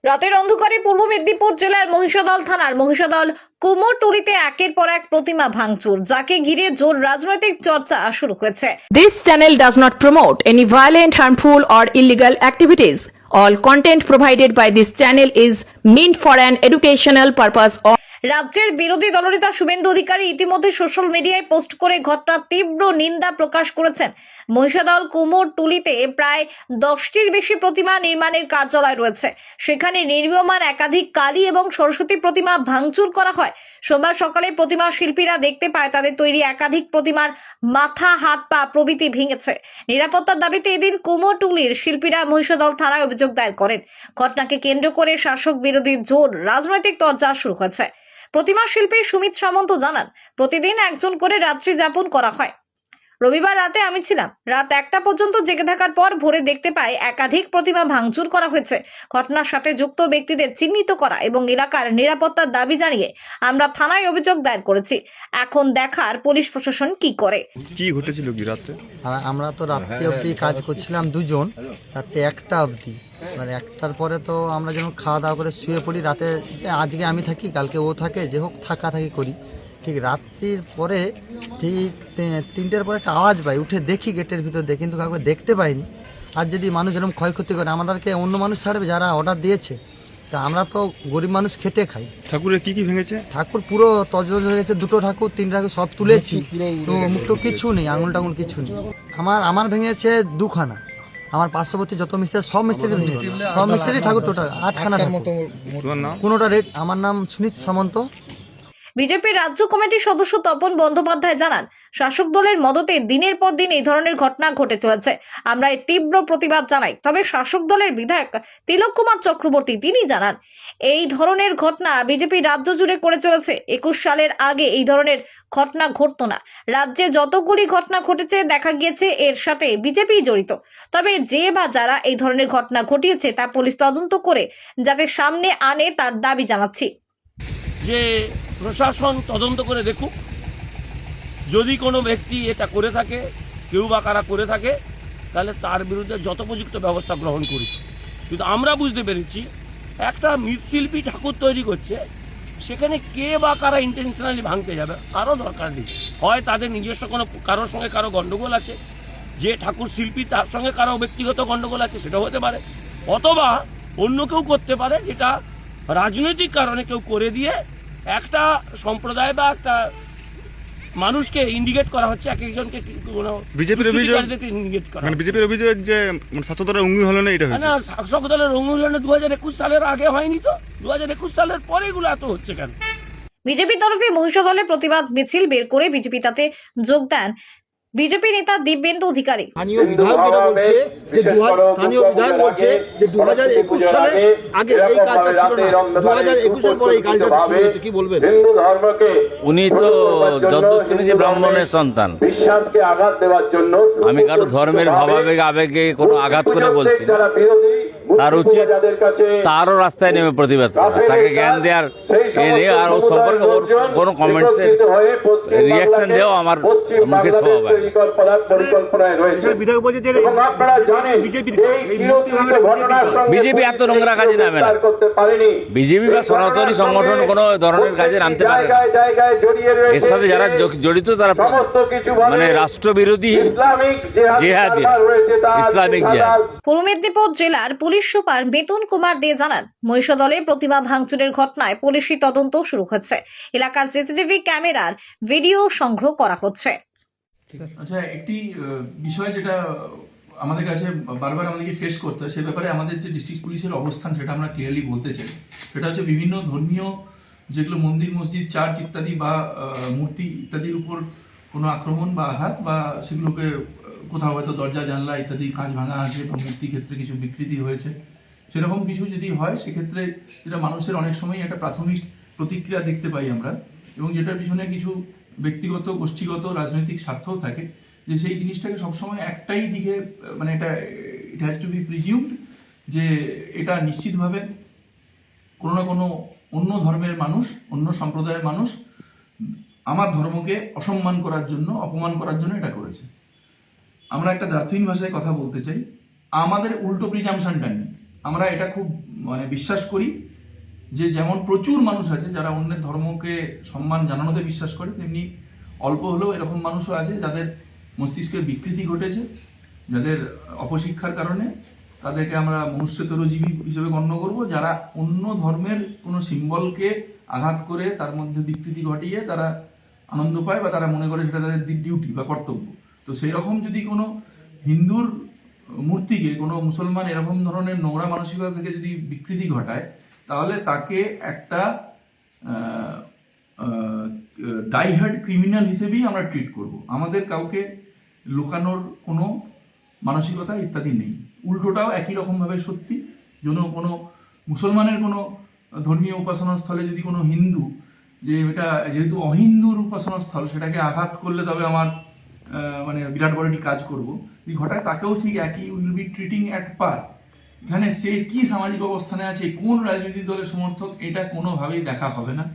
রাতের অন্ধকারে পূর্ব মেদিনীপুর জেলার মহিষাদল থানার মহিষাদল কুমোরটুলিতে একের পর এক প্রতিমা ভাঙচুর, যাকে ঘিরে জোর রাজনৈতিক চর্চা শুরু হয়েছে। This channel does not promote any violent, harmful or illegal activities. All content provided by this channel is meant for an educational purpose. রাজ্যের বিরোধী দলনেতা শুভেন্দু অধিকারী ইতিমধ্যে সোশ্যাল মিডিয়ায় পোস্ট করে ঘটনার তীব্র নিন্দা প্রকাশ করেছেন। মহিষাদল কুমোরটুলিতে প্রায় 10টির বেশি প্রতিমা নির্মাণের কার্যালয় রয়েছে, সেখানে নির্মীয়মান একাধিক কালী এবং সরস্বতী প্রতিমা ভাঙচুর করা হয়। সোমবার সকালে প্রতিমা শিল্পীরা দেখতে পায় তাদের তৈরি একাধিক প্রতিমার মাথা, হাত, পা প্রভৃতি ভেঙেছে। নিরাপত্তার দাবিতে এদিন কুমোরটুলির শিল্পীরা মহিষাদল থানায় অভিযোগ দায়ের করেন। ঘটনাকে কেন্দ্র করে শাসক বিরোধী জোর রাজনৈতিক চর্চা শুরু হয়েছে। প্রতিমা শিল্পী সুমিত সামন্ত জানান, প্রতিদিন একজন করে রাত্রি যাপন করা হয়। রবিবার রাতে আমি ছিলাম, রাত 1টা পর্যন্ত জেগে থাকার পর ভোরে দেখতে পাই একাধিক প্রতিমা ভাঙচুর করা হয়েছে। ঘটনার সাথে যুক্ত ব্যক্তিদের চিহ্নিত করা এবং এলাকার নিরাপত্তার দাবি জানিয়ে আমরা থানায় অভিযোগ দায়ের করেছি। এখন দেখার পুলিশ প্রশাসন কি করে। কি ঘটেছিল কি রাতে? আমরা তো রাত্রি অবধি কাজ করছিলাম, দুজন, রাতে 1টা অবধি। মানে 1টার পরে তো আমরা যেন খাওয়া দাওয়া করে শুয়ে পড়ি। রাতে যে আজকে আমি থাকি, কালকে ও থাকে, যে হোক থাকি করি। ঠিক রাত্রির পরে ঠিক 3টের পরে একটা আওয়াজ পাই, উঠে দেখি গেটের ভিতর দিয়ে, কিন্তু কাউকে দেখতে পাইনি। আর যদি মানুষ এরকম ক্ষয়ক্ষতি করে, আমাদেরকে অন্য মানুষ ছাড়বে যারা অর্ডার দিয়েছে। তা আমরা তো গরিব মানুষ, খেটে খাই। ঠাকুরের কি ভেঙেছে? ঠাকুর পুরো তজরজ হয়ে গেছে, 2টো ঠাকুর, 3 ঠাকুর সব তুলেছি, তো মুখটো কিছু নেই, আঙুল টাঙুল কিছু নেই। আমার ভেঙেছে 2খানা। আমার পার্শ্ববর্তী যত মিস্ত্রি, সব মিস্ত্রি ভেঙেছে, সব মিস্ত্রি ঠাকুর টোটাল 8খানা ঠাকুর। কোনোটা রেট। আমার নাম সুমিত সামন্ত। বিজেপির রাজ্য কমিটির সদস্য তপন বন্দ্যোপাধ্যায় জানান, শাসক দলের মদতে দিনের পর দিন এই ধরনের ঘটনা ঘটে চলেছে। আমরা এর তীব্র প্রতিবাদ জানাই। তবে শাসক দলের বিধায়ক তিলক কুমার চক্রবর্তী তিনি জানান, এই ধরনের ঘটনা বিজেপি রাজ্য জুড়ে করে চলেছে। 21 সালের আগে এই ধরনের ঘটনা ঘটতো না। রাজ্যে যতগুলি ঘটনা ঘটেছে দেখা গিয়েছে এর সাথে বিজেপি জড়িত। তবে যে বা যারা এই ধরনের ঘটনা ঘটিয়েছে তা পুলিশ তদন্ত করে যাতে সামনে আনে তার দাবি জানাচ্ছি। যে প্রশাসন তদন্ত করে দেখুক, যদি কোনো ব্যক্তি এটা করে থাকে, কেউ বা কারা করে থাকে, তাহলে তার বিরুদ্ধে যথোপযুক্ত ব্যবস্থা গ্রহণ করুক। কিন্তু আমরা বুঝতে পেরেছি, একটা মৃৎশিল্পী ঠাকুর তৈরি করছে, সেখানে কে বা কারা ইন্টেনশনালি ভাঙতে যাবে, কারো দরকার নেই। হয় তাদের নিজস্ব কোনো কারোর সঙ্গে কারো গণ্ডগোল আছে, যে ঠাকুর শিল্পী তার সঙ্গে কারো ব্যক্তিগত গণ্ডগোল আছে, সেটাও হতে পারে, অথবা অন্য কেউ করতে পারে, যেটা রাজনৈতিক কারণে কেউ করে দিয়ে একটা সম্প্রদায় বা একটা মানুষকে ইন্ডিকেট করা হচ্ছে, এক একজনকে বিজেপির অভিযোগ যে শাসক দলের অঙ্গী হলো না, এটা না, শাসক দলের অঙ্গী হলো না 2021 সালের আগে হয়নি তো, 2021 সালের পরে এগুলো এত হচ্ছে কেন? বিজেপি তরফে মহিষাদলে প্রতিবাদ মিছিল বের করে বিজেপি তাতে যোগ দেন বিজেপি নেতা দিব্যেন্দু অধিকারী। স্থানীয় বিধায়ক বলছে যে 2021 সালে আগে এই কাজটা ছিল না, 2021 এর পরে এই কাজটা শুরু হয়েছে। কি বলবেন? উনি তো যত শুনেছি ব্রাহ্মণের সন্তান, বিশ্বাসকে আঘাত দেওয়ার জন্য আমি কারো ধর্মের ভাবাবেগ আবেগে কোনো আঘাত করে বলছি না। তার উচিত তারও রাস্তায় নেমে প্রতিবাদ করা, তাকে জ্ঞান দেওয়ার আর ও সম্পর্কে ওর কোনো কমেন্টসের রিয়াকশন দেওয়া আমার মুখের স্বভাব। বিজেপি এত নোংরা কাজে নামে না, বিজেপি বা সনাতনী সংগঠন কোনো ধরনের কাজে নামতে পারে না। এর সাথে যারা জড়িত তারা মানে রাষ্ট্রবিরোধী জেহাদি, ইসলামিক জেহাদ। পূর্ব মেদিনীপুর জেলার পুলিশ সুপার বেতন কুমার দে জানান, মহিষাদলে প্রতিমা ভাঙচুরের ঘটনায় পুলিশি তদন্ত শুরু হচ্ছে। এলাকার সিসিটিভি ক্যামেরার ভিডিও সংগ্রহ করা হচ্ছে। আচ্ছা, একটি বিষয় যেটা আমাদের কাছে বারবার আমাদেরকে ফেস করতে হয়, সে ব্যাপারে আমাদের যে ডিস্ট্রিক্ট পুলিশের অবস্থান সেটা আমরা ক্লিয়ারলি বলতে চাই। সেটা হচ্ছে বিভিন্ন ধর্মীয় যেগুলো মন্দির, মসজিদ, চার্চ ইত্যাদি বা মূর্তি ইত্যাদির উপর কোনো আক্রমণ বা আঘাত বা সেগুলোকে কোথাও হয়তো দরজা জানলা ইত্যাদি কাঁচ ভাঙা আছে বা মূর্তি ক্ষেত্রে কিছু বিকৃতি হয়েছে, সেরকম কিছু যদি হয় সেক্ষেত্রে যেটা মানুষের অনেক সময় একটা প্রাথমিক প্রতিক্রিয়া দেখতে পাই আমরা, এবং যেটার পিছনে কিছু ব্যক্তিগত, গোষ্ঠীগত, রাজনৈতিক স্বার্থও থাকে, যে সেই জিনিসটাকে সবসময় একটাই দিকে মানে এটা it has to be presumed যে এটা নিশ্চিতভাবে কোনো না কোনো অন্য ধর্মের মানুষ, অন্য সম্প্রদায়ের মানুষ আমার ধর্মকে অসম্মান করার জন্য, অপমান করার জন্য এটা করেছে। আমরা একটা দ্ব্যর্থহীন ভাষায় কথা বলতে চাই, আমাদের উল্টো প্রিজাম্পশনটা নেই। আমরা এটা খুব বিশ্বাস করি যে যেমন প্রচুর মানুষ আছে যারা অন্যের ধর্মকে সম্মান জানানোতে বিশ্বাস করে, তেমনি অল্প হলেও এরকম মানুষও আছে যাদের মস্তিষ্কের বিকৃতি ঘটেছে, যাদের অপশিক্ষার কারণে তাদেরকে আমরা মনুষ্যতরজীবী হিসেবে গণ্য করব, যারা অন্য ধর্মের কোনো সিম্বলকে আঘাত করে তার মধ্যে বিকৃতি ঘটিয়ে তারা আনন্দ পায় বা তারা মনে করে সেটা তাদের ডিউটি বা কর্তব্য। তো সেই রকম যদি কোনো হিন্দুর মূর্তিকে কোনো মুসলমান এরকম ধরনের নোংরা মানসিকতা থেকে যদি বিকৃতি ঘটায়, তাহলে তাকে একটা ডাইহার্ড ক্রিমিনাল হিসেবেই আমরা ট্রিট করব। আমাদের কাউকে লুকানোর কোনো মানসিকতা ইত্যাদি নেই। উল্টোটাও একই রকমভাবে সত্যি, কোনো মুসলমানের কোনো ধর্মীয় উপাসনা স্থলে যদি কোনো হিন্দু, যে এটা যেহেতু অহিন্দুর উপাসনা স্থল, সেটাকে আঘাত করলে তবে আমার মানে বিরাট বড় একটি কাজ করব যদি ঘটায়, তাকেও ঠিক একই উইল বি ট্রিটিং অ্যাট পার। এখানে সে কি সামাজিক অবস্থানে আছে, কোন রাজনৈতিক দলের সমর্থক, এটা কোনোভাবেই দেখা হবে না।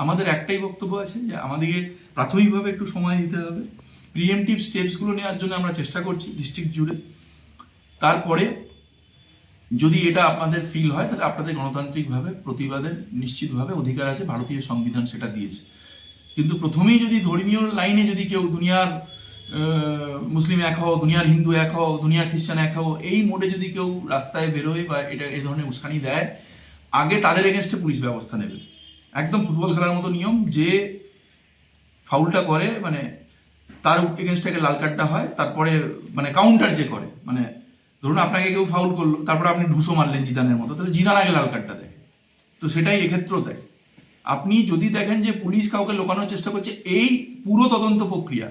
আমাদের একটাই বক্তব্য আছে যে আমাদেরকে প্রাথমিকভাবে একটু সময় দিতে হবে, প্রিএমটিভ স্টেপসগুলো নেওয়ার জন্য আমরা চেষ্টা করছি ডিস্ট্রিক্ট জুড়ে। তারপরে যদি এটা আপনাদের ফিল হয়, তাহলে আপনাদের গণতান্ত্রিকভাবে প্রতিবাদের নিশ্চিতভাবে অধিকার আছে, ভারতীয় সংবিধান সেটা দিয়েছে। কিন্তু প্রথমেই যদি ধর্মীয় লাইনে যদি কেউ দুনিয়ার মুসলিম এক হও, দুনিয়ার হিন্দু এক হও, দুনিয়ার খ্রিস্টান এক হও, এই মোডে যদি কেউ রাস্তায় বেরোয় বা এটা এই ধরনের উস্কানি দেয়, আগে তাদের এগেনস্টে পুলিশ ব্যবস্থা নেবে। একদম ফুটবল খেলার মতো নিয়ম, যে ফাউলটা করে মানে তার এগেনস্টে লাল কার্ডটা হয়, তারপরে মানে কাউন্টার যে করে, মানে ধরুন আপনাকে কেউ ফাউল করলো, তারপরে আপনি ঢুসো মারলেন জিদানের মতো, তাহলে জিদান আগে লাল কার্ডটা দেয়। তো সেটাই এক্ষেত্রেও দেয়। আপনি যদি দেখেন যে পুলিশ কাউকে লোকানোর চেষ্টা করছে, এই পুরো তদন্ত প্রক্রিয়া,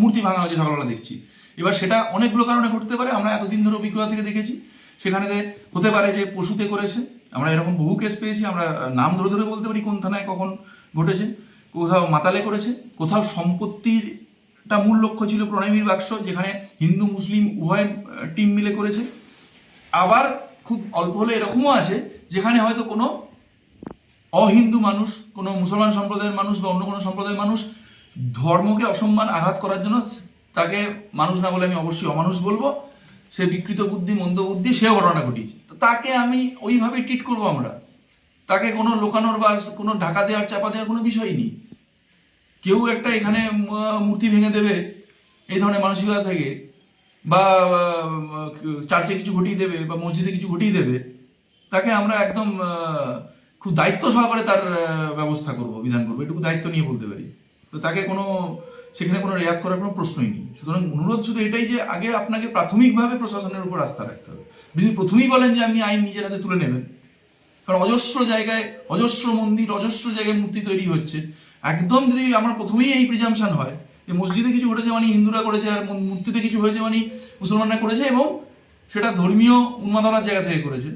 মূর্তি ভাঙা হয়েছে সকালবেলা দেখছি, এবার সেটা অনেকগুলো কারণে ঘটতে পারে। আমরা এতদিন ধরে অভিজ্ঞতা থেকে দেখেছি, সেখানে হতে পারে যে পশুতে করেছে। আমরা এরকম বহু কেস পেয়েছি, আমরা নাম ধরে ধরে বলতে পারি কোন থানায় কখন ঘটেছে। কোথাও মাতালে করেছে, কোথাও সম্পত্তিরটা মূল লক্ষ্য ছিল প্রণামীর বাক্স, যেখানে হিন্দু মুসলিম উভয় টিম মিলে করেছে। আবার খুব অল্প হলে এরকমও আছে যেখানে হয়তো কোনো অহিন্দু মানুষ, কোনো মুসলমান সম্প্রদায়ের মানুষ বা অন্য কোনো সম্প্রদায়ের মানুষ ধর্মকে অসম্মান আঘাত করার জন্য, তাকে মানুষ না বলে আমি অবশ্যই অমানুষ বলবো, সে বিকৃত বুদ্ধি মন্দ বুদ্ধি, সেও ঘটনা ঘটিয়েছে, তো তাকে আমি ওইভাবে ট্রিট করবো। আমরা তাকে কোনো লোকানোর বা কোনো ঢাকা দেওয়ার চাপা দেওয়ার কোনো বিষয় নেই। কেউ একটা এখানে মূর্তি ভেঙে দেবে এই ধরনের মানসিকতা থেকে, বা চার্চে কিছু ঘটিয়ে দেবে বা মসজিদে কিছু ঘটিয়ে দেবে, তাকে আমরা একদম খুব দায়িত্ব সহকারে তার ব্যবস্থা করব, বিধান করবো, এটুকু দায়িত্ব নিয়ে বলতে পারি। তো তাকে সেখানে কোনো রেয়াত করার কোনো প্রশ্নই নেই। সুতরাং অনুরোধ শুধু এটাই যে আগে আপনাকে প্রাথমিকভাবে প্রশাসনের উপর আস্থা রাখতে হবে। যদি প্রথমেই বলেন যে আপনি আইন নিজের হাতে তুলে নেবেন, কারণ অজস্র জায়গায় অজস্র মন্দির, অজস্র জায়গায় মূর্তি তৈরি হচ্ছে, একদম যদি আমার প্রথমেই এই প্রিজাম্পশন হয় যে মসজিদে কিছু ঘটেছে মানে হিন্দুরা করেছে, আর মূর্তিতে কিছু হয়েছে মানে মুসলমানরা করেছে, এবং সেটা ধর্মীয় উন্মাদনার জায়গা থেকে করেছে,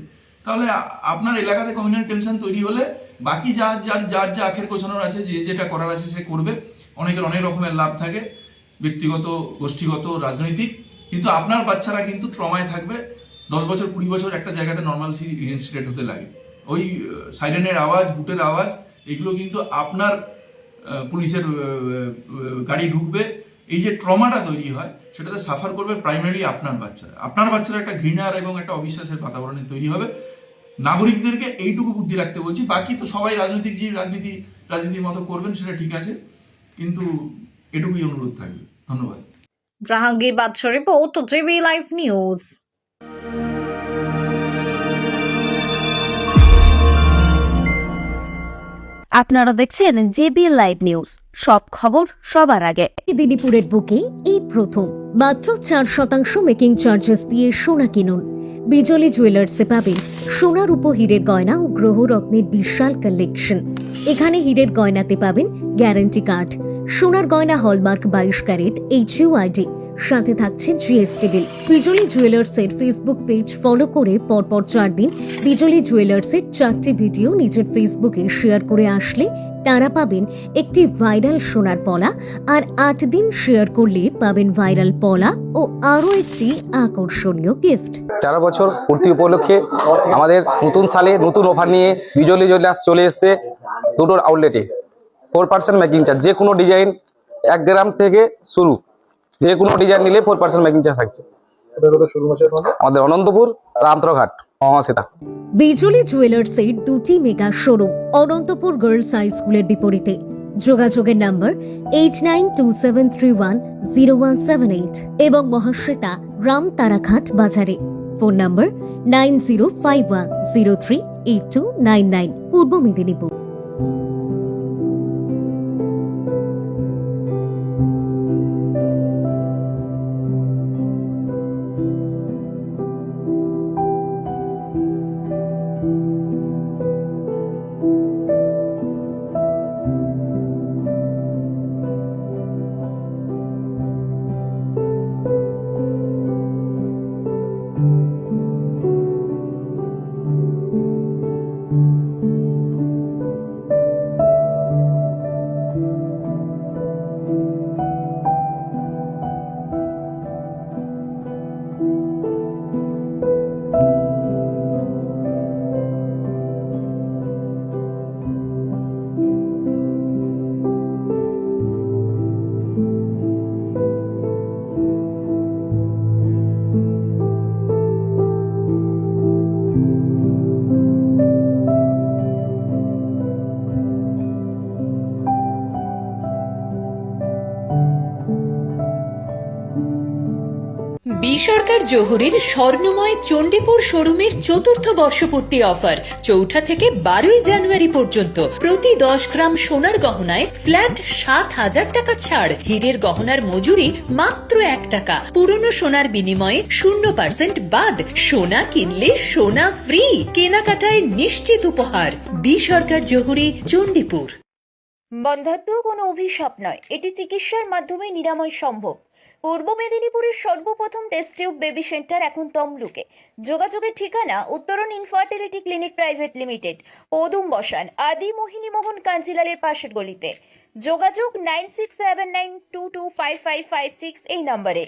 তাহলে আপনার এলাকাতে কমিউনাল টেনশন তৈরি হলে বাকি যার যা আখের গোছানোর আছে, যে যেটা করার আছে সে করবে। অনেকের অনেক রকমের লাভ থাকে, ব্যক্তিগত, গোষ্ঠীগত, রাজনৈতিক, কিন্তু আপনার বাচ্চারা কিন্তু ট্রমায় থাকবে। 10 বছর 20 বছর একটা জায়গাতে নর্মালসি ইনসিডেন্ট হতে লাগে, ওই সাইরেনের আওয়াজ, বুটের আওয়াজ, এগুলো কিন্তু আপনার পুলিশের গাড়ি ঢুকবে, এই যে ট্রমাটা তৈরি হয় সেটাতে সাফার করবে প্রাইমারিলি আপনার বাচ্চারা একটা ঘৃণার এবং একটা অবিশ্বাসের বাতাবরণে তৈরি হবে। নাগরিকদেরকে এইটুকু বুদ্ধি রাখতে বলছি। বাকি তো সবাই রাজনীতির মতো করবেন, সেটা ঠিক আছে, কিন্তু এটুকুই অনুরোধ থাকবে। ধন্যবাদ। জাহাঙ্গীর বাদশা রিপোর্ট, জিবি লাইভ নিউজ। আপনারা দেখছেন জেবি লাইভ নিউজ, সব খবর সবার আগে। মেদিনীপুরের বুকে এই প্রথম মাত্র 4% মেকিং চার্জেস দিয়ে সোনা কিনুন। বিজলি জুয়েলার্সে পাবেন সোনার উপহীরের গয়না ও গ্রহরত্নের বিশাল কালেকশন। এখানে হীরের গয়নাতে পাবেন গ্যারান্টি কার্ড, সোনার গয়না হলমার্ক 22 ক্যারেট HUID, সাথে থাকছে জিএসটি বিল। বিজলি জুয়েলার্সের ফেসবুক পেজ ফলো করে পরপর 4 দিন বিজলি জুয়েলার্সের 4টি ভিডিও নিজের ফেসবুকে শেয়ার করে আসলে তারা পাবেন একটি ভাইরাল সোনার পলা, আর 8 দিন শেয়ার করলে পাবেন ভাইরাল পলা ও আরও একটি আকর্ষণীয় গিফট। 4 বছর পূর্তি উপলক্ষে আমাদের নতুন সালে নতুন অফার নিয়ে বিজলি জুয়েলার্স চলে এসেছে দুটোর আউটলেটে। 4% মেকিং চার্জ। যে কোনো ডিজাইন 1 গ্রাম থেকে শুরু, যে কোনো ডিজাইন নিলে 4% মেকিং চার্জ থাকছে। আমাদের অনন্তপুর, রামতরঘাট, মহাসীতা। বিজলি জুয়েলার্সের দুটি mega showroom Anantapur girls high স্কুলের বিপরীতে। যোগাযোগের নাম্বার 8927310178 এবং মহাশ্বেতা রাম তারাঘাট বাজারে। ফোন নাম্বার 9051038299, পূর্ব মেদিনীপুর। বি সরকার জহুরীর স্বর্ণময় চণ্ডীপুর শোরুমের চতুর্থ বর্ষপূর্তি অফার 4 থেকে 12 জানুয়ারি পর্যন্ত। প্রতি 10 গ্রাম সোনার গহনায় ফ্ল্যাট 7,000 টাকা ছাড়। হীরের গহনার মজুরি মাত্র 1 টাকা। পুরনো সোনার বিনিময়ে 0% বাদ। সোনা কিনলে সোনা ফ্রি। কেনাকাটায় নিশ্চিত উপহার। বি সরকার জহুরী, চণ্ডীপুর। বন্ধ্যাত্ব কোনো অভিশাপ নয়, এটি চিকিৎসার মাধ্যমে নিরাময় সম্ভব। পূর্ব মেদিনীপুরের সর্বপ্রথম টেস্ট টিউব বেবি সেন্টার এখন তমলুকে। যোগাযোগের ঠিকানা উত্তরণ ইনফার্টিলিটি ক্লিনিক প্রাইভেট লিমিটেড, পদুম বসান, আদি মোহিনী মোহন কাঞ্জিলালের পাশের গলিতে। যোগাযোগ 9679225556 এই নম্বরে।